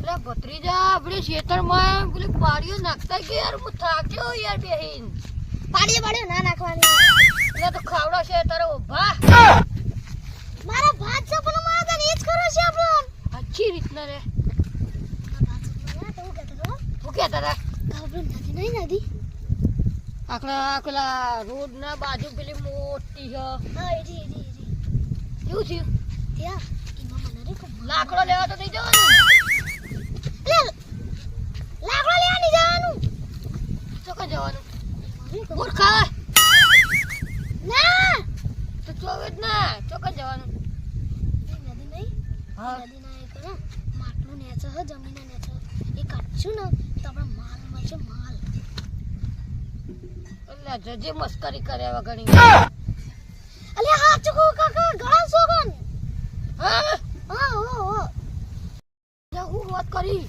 અરે ભત્રીજા આપણે ખેતરમાં પેલી પાડીઓ નાખતા કે યાર હું થાક્યો યાર બેહીન પાડીઓ ના નાખવાની એટલે તો ખાવડો છે તારો ઉભા મારા ભાત છે પણ મારા તને એ જ કરો છે આપણો અચ્છી રીતના રે હું કહેતા હતા નદી નહીં નદી આખલા પેલા રોડ ના બાજુ પેલી મોટી છે હા એજી કેવું થયું ત્યાં એમાં મને રે લાકડો લેવા તો નહીં જવાનું લાકડો લેવા નહીં જવાનું ચોક્કસ જવાનું મૂર્ખા ના તો ચોવે જ ના ચોક્કસ જવાનું નદી નહીં હા નદીના એક ને માટલું નેચે છે જમીનના નેચે એ કાઢશું ને તો આપણે માલ મળશે માલ એટલે જજે મસ્કરી કર્યા વગરની અલે હા ચુકો કાકા ઘણા સોગન હા હા હો હું વાત કરી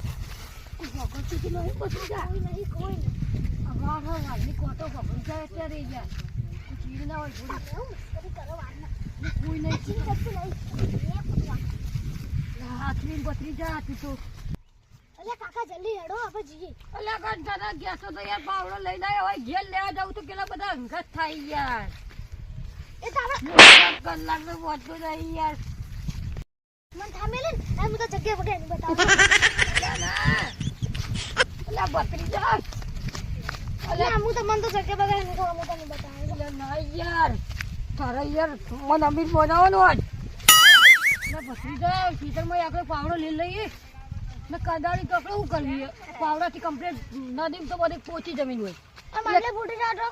ભગવાન સુધી નહીં બધું જાય કોઈ નહીં અવાર વાજની કોટો ભગવાન જાય ત્યાં રહી જાય ચીડ ના હોય થોડી મસ્કરી કરો વાળના કોઈ નહીં ચીન કરતું નહીં હાથની બતરી જા તું તો અલે કાકા જલ્દી હેડો આપણે જઈએ અલ્યા કંટાળા ગેસો તો યાર પાવડો લઈને આવ્યો હોય ઘેર લેવા જાવ તો કેટલા બધા અંગત થાય યાર એ તો આપણે કલાક નું વધતું નહીં યાર મન થામે લે એમ તો જગ્યા વગર નહીં બતાવો અલ્યા બતરી જા અલે હું તો મન તો જગ્યા વગર નહીં તો હું તને બતાવું અલ્યા ના યાર તારા યાર મન અમીર બનાવવાનો આજ એટલે બતરી જા ખેતરમાં આપણે પાવડો લઈ લઈએ ને કદાળી તો આપણે શું કરવી પાવડાથી કમ્પ્લીટ નદીમાં તો બધી પોચી જમીન હોય મારે ફૂટી જાતો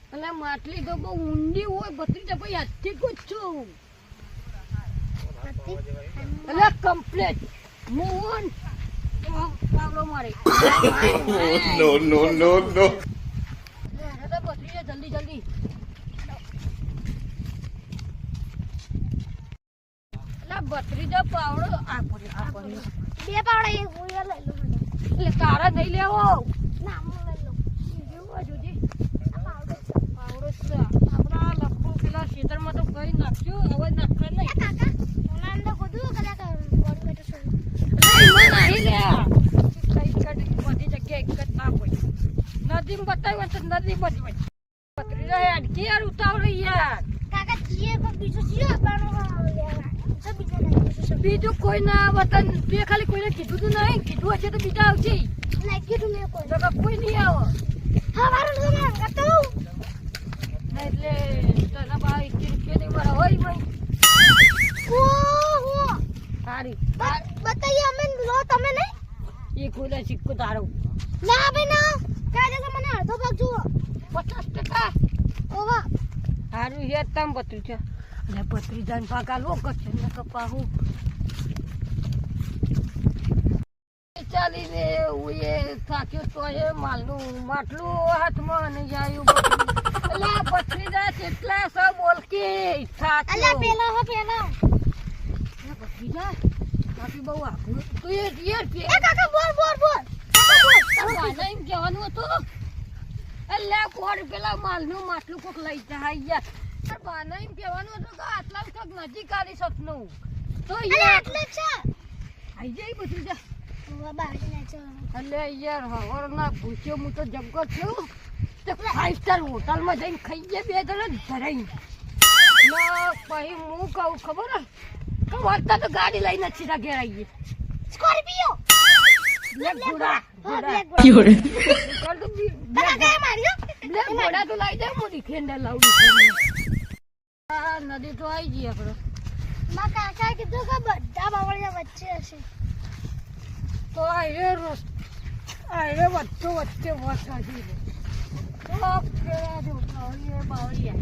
એટલે માટલી તો બહુ ઊંડી હોય બત્રી તો ભાઈ હાથથી પૂછું એટલે કમ્પ્લીટ મોહન પાવડો મારે નો બત્રી જલ્દી એટલે બત્રી તો પાવડો આ પડે બે પાવડા એક ભૂયા લઈ લો એટલે તારા નહીં લેવો ના હું લઈ લો જેવું હજુજી આ પાવડો છે પાવડો છે આપણા લખું પેલા ખેતરમાં તો કઈ નાખ્યું હવે નાખતા નહીં કાકા ઓલા અંદર ગોદું કદાચ બોડી બેઠો છું એમાં નહીં લે બધી જગ્યાએ એક જ ના હોય નદીમાં બતાવ્યું તો નદી બધી પતરી રહે અડકી યાર ઉતાવળ યાર કાકા જીએ કોઈ બીજો જીઓ આપવાનો બીજું કોઈ ના વતન તે ખાલી કોઈને કીધું તો નહીં કીધું હશે તો બીજા આવશે લાગી તું મેં કોઈ તો કોઈ નહીં આવો હા મારું તો ના ગતો એટલે તને બા 21 રૂપિયાની મારા હોય ભાઈ ઓ સારી બતાઈએ અમે લો તમે નહીં એ કોઈને સિક્કો તારો ના ભાઈ ના કાજે તો મને અડધો ભાગ જુઓ 50% ઓવા સારું યાર તમ બત્રી છે અને બત્રી જાન પાકા લોકો છે ને કપાહું ચાલીને હું એ થાક્યો તો એ માલનું માટલું હાથમાં અને જાયું એટલે આ બત્રી જા કેટલા સો બોલકી થાક્યો અલ્યા પેલા હો પેલા બત્રી જા બાકી બહુ આખું તું એ યાર કે એ કાકા બોલ વાના એમ કહેવાનું હતું એટલે કોણ પેલા માલનું માટલું કોક લઈ જાય યાર બાના એમ કહેવાનું હતું કે આટલા તક નજીક આવી શકનું તો યાર એટલે છે આઈ જાય બત્રી જા ઓવા બાજી ના છે એટલે યાર હવારના ભૂસ્યો હું તો જબગર છું તો 5 સ્ટાર હોટલમાં જઈને ખાઈ ગયા બે જણા ધરાઈ ના પછી હું કહું ખબર કે વાળતા તો ગાડી લઈને સીધા ઘેર આવીએ સ્કોર્પિયો બ્લેક ઘોડા બ્લેક બ્લેક માર્યો ઘોડા તો લાવી દે મોટી ખેંડા લાવું આ નદી તો આવી ગઈ આપણે માં કાકા કીધું કે બધા બાવળિયા વચ્ચે હશે તો આ વચ્ચે વચ્ચે વસાડી દે ઓકે જો બાવળિયા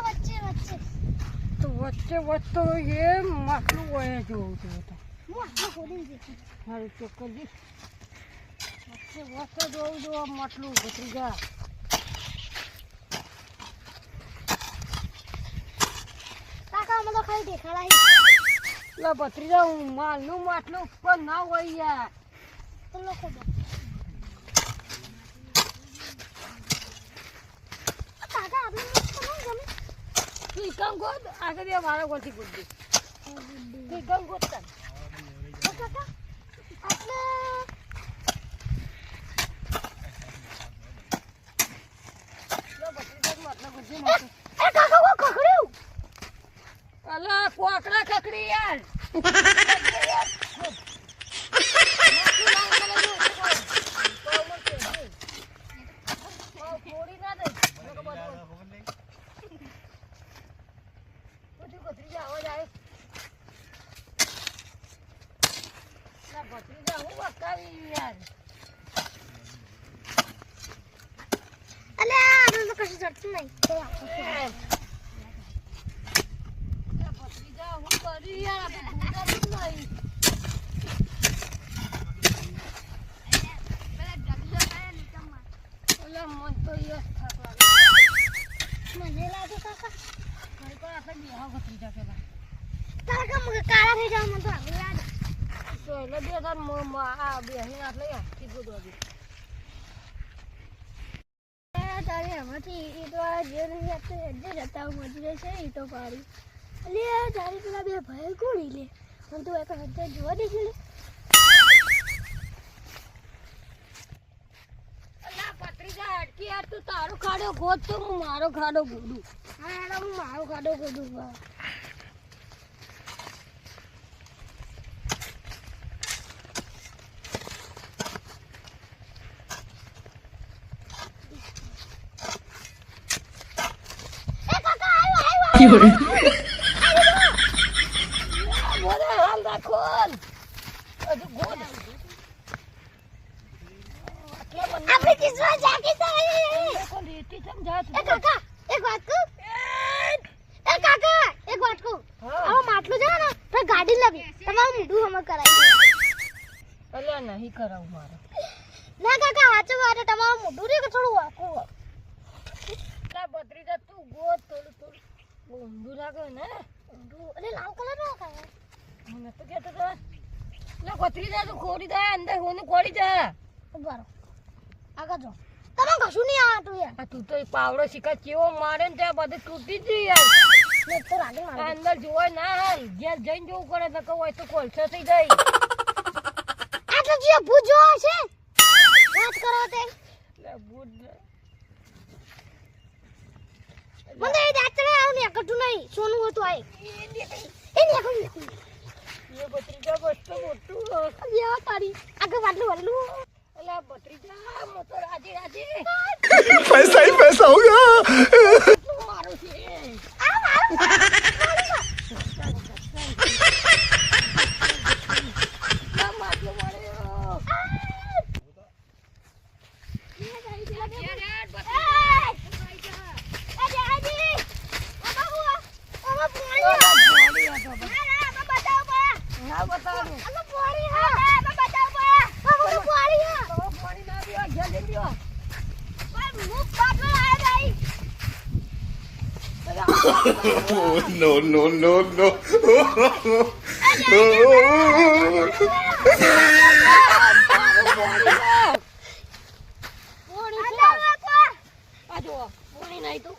વચ્ચે તો વચ્ચે વચ્ચે એ માટલું હોય જોવું તો હું આટલું ખોલી દીધું મારું ચોક્કસ દી વચ્ચે વચ્ચે જોવું જો માટલું ભત્રી જા કાકા અમે તો ખાલી દેખાડાય લા ભત્રી જા હું માલનું માટલું ઉપર ના હોય યાર તો લોકો કાકા આપણે તું કામ ગોત આગળ મારા ગોળથી ગોત દે તું કામ ગોત કર કાકા ભત્રીજા હું બકાવી યાર અલે આ તો કશું ચડતું નહીં તો ભત્રીજા હું કરી યાર આપણે ભૂંડા જ નહીં ઓલા મન તો યસ થાક લાગે મને લાગે કાકા ઘરે પર આપણે બેહા ભત્રીજા પેલા કાકા મને કાળા થઈ જાવ મને તો આગળ યાદ તો એટલે બે તાર આ બેહીને આટલે યાર કીધું દોડી તારે એમાંથી એ તો આ જે નહીં આપતો હેડે જતા મજૂરે છે એ તો પાડી અલે તારી પેલા બે ભાઈ કોણી લે મને તો એક હજાર જોવા દે છે અલા ભત્રીજા હટકી યાર તું તારો ખાડો ગોત તો હું મારો ખાડો ગોડું હા હું મારો ખાડો ગોડું બોલે હાલ રાખો હજુ ગોડ આપણે કિસ્સા જાકી થાય કોણ રેતી સમજા એ કાકા એક વાત કહું એ કાકા એક વાત કહું આવો માટલું છે ને તો ગાડી લાવી તમારું મોઢું હમ કરાવી અલ્યા નહીં કરાવું મારે ના કાકા હાચો વાત તમારું મોઢું રે કે થોડું વાકું તા ભત્રીજા તું ગોદ થોડું થોડું ઊંધું લાગે ને ઊંધું અરે લાલ કલર નો કાકા મને તો કહેતો તો લે ભત્રીજા તું ખોડી દે અંદર હોનું ખોડી જા ઉભારો આગળ જો તમે કશું નહીં આવતું યાર આ તું તો એ પાવડો શીખા કેવો મારે ને ત્યાં બધું તૂટી જ યાર મેં તો રાડે આ મારી અંદર જોવાય ના હાલ જ્યાં જઈને જોવું પડે તો કહું હોય તો કોલસો થઈ જાય આ તો જે ભૂજો છે વાત કરો તે લે બુડ મને એ દાતરે આવ ને કટું નહીં સોનું હતું આય એ ને કોણ એ ભત્રીજા બસ મોટું યા તારી આગળ વાટલું વાટલું અલા ભત્રીજા મોટો રાજી રાજી पैसा ही पैसा होगा તું મારું છે આ મારું ના મારજો માર્યો ના બતાવું પાણી ના પીવા ઘેર જઈ પીવા no no no no આ જો પાણી નહીં તું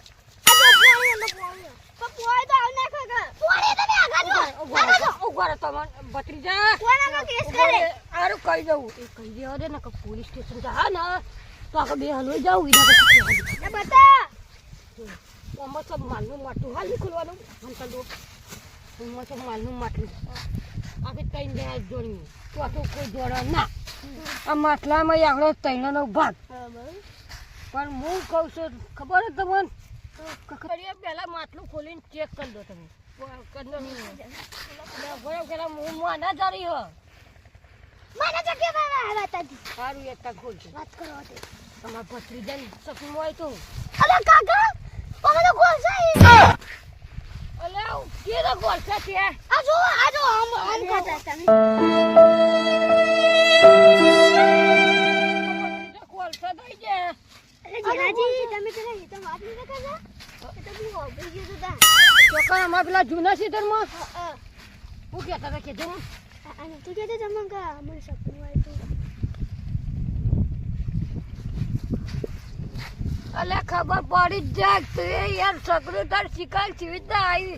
ઉભા તમાર ભત્રીજા આરું કહી દઉં એ કહી દેવા દે ને કે પોલીસ સ્ટેશન જા ને તો આપણે બે હલવાઈ જાવ એના પછી આમાં સબ માલનું માટલું હાલ નહીં ખોલવાનું મને દો એમાં સબ માલનું માટલું આપણે ત્રણ જણા જોડીએ તો આ તો કોઈ જોડા ના આ માટલામાં આગળ ત્રણનો ભાગ પણ હું કહું છું ખબર જ તમને ખરી પહેલા માટલું ખોલીને ચેક કરી દો તમે બરાબર ના જારી હો સારું એક તક ખોલજો વાત કરો તે તમારા ભત્રીજાને સપનું હોય તો અલે કાકા અમે તો ગોલ છે અલે કેરો ગોળ છે તે આ જો આમ ખાતા તમે ગોળ છે દઈ દે અરે જીરાજી તમે પેલા એ તો વાત નહીં કરતા એ તો બહુ ઓબરી ગયો તો ચોકા અમારા પેલા જૂના સીધરમાં હું કહેતા હતા કીધું અને તું કહેતો તમને કા મને સપનું આવ્યું અલે ખબર પડી જ જાય તું એ યાર સગડું તાર શિકાર જીવિતના આવી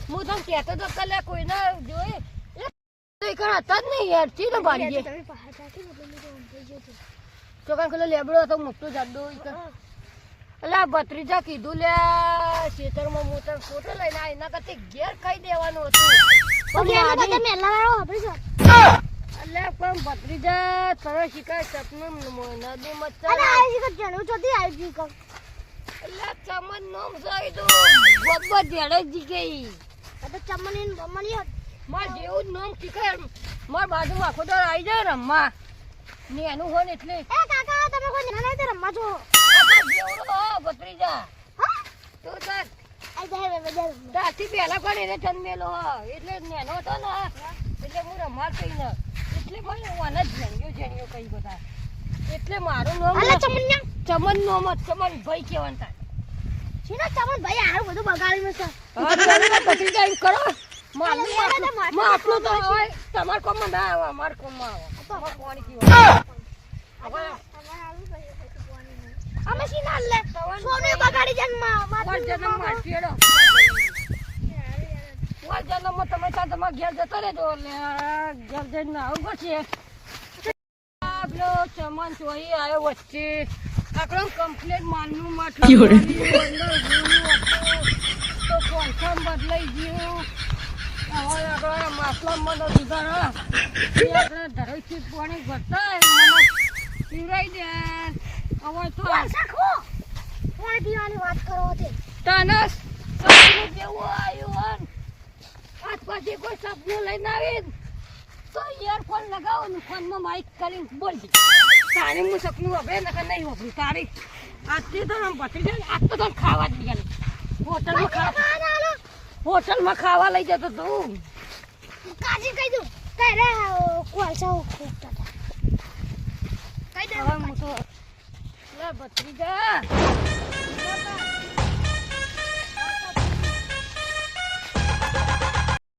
હું તને કહેતો તો કલે કોઈને જોઈ તો એ કણ હતા જ નહીં યાર ચીનો બાળી ગયે તમે પહાડ રાખી ને એટલે મેં ઓબરી ગયો તો ચોકા પેલો લેબડો હતો મોટો જાડો એટલે આ ભત્રીજા કીધું લે ખેતરમાં હું તને ફોટો લઈને આ એના કરતી ઘેર ખાઈ દેવાનું હતું પણ મેલા વાળો આપણી છો એટલે પણ ભત્રીજા તને શિકાર સપનું નદી મચ્છર અને આ શીખર જણું ચોથી આવી ગયું એટલે ચમન નોમ સાઈ દો બબ્બા જેડે જી ગઈ આ તો ચમની બમણી માર જેવું જ નામ શિકાર માર બાજુમાં આખો દાડો આવી જાય રમવા ને એનું હોય ને એટલે એ કાકા તમે કોઈ નાના તે રમવા જો જેવડો ભત્રીજા તું તાર આ જાય બજાર રાતથી પહેલા પણ એને જન્મેલો એટલે નેનો હતો ને એટલે હું રમવા કઈ ને એટલે પણ હું આને જણ્યો કઈ બધા એટલે મારું નામ અલા ચમન્યા ચમન નામ ચમન ભાઈ કહેવાનું થાય છીનો ચમન ભાઈ આરું બધું બગાડી છે હા ભત્રીજા એમ કરો મારું આટલું તો હોય તમાર કોમમાં ના આવે અમાર કોમમાં આવે તમાર પાણી પીવા અમે સીના લે સોને બગાડી જન્મ માર જન્મ માં પેડો માર જન્મમાં તમે ત્યાં તમારા ઘેર જતો રહેજો એટલે ઘેર જઈને આવું પડશે આપલો ચમન ચોઈ આવ્યો વચ્ચે આપણો કમ્પ્લેટ માલનું માટલું તો કોન્ફર્મ બદલાઈ ગયું હવે આપણે માસલામાં મને સુધારો એ આપણે ધરોઈથી પાણી ભરતા મને પીવડાવી દે હવે તો સાખો કોણ પીવાની વાત કરો તે તાનસ સપનું જેવું આવ્યું હન આજ પછી કોઈ સપનું લઈને આવી તો ઇયરફોન લગાવો ને ફોનમાં માઇક કરીને બોલજે તારે હું સપનું હવે નકર નહીં વાપરું તારી આજથી તો આમ પતી જાય આજ તો તને ખાવા જ ગયા હોટલમાં ખાવા લઈ જતો તું કાજી કહી દઉં કઈ રે કોલસા ઉખતા કઈ દે હવે હું તો લે ભત્રીજા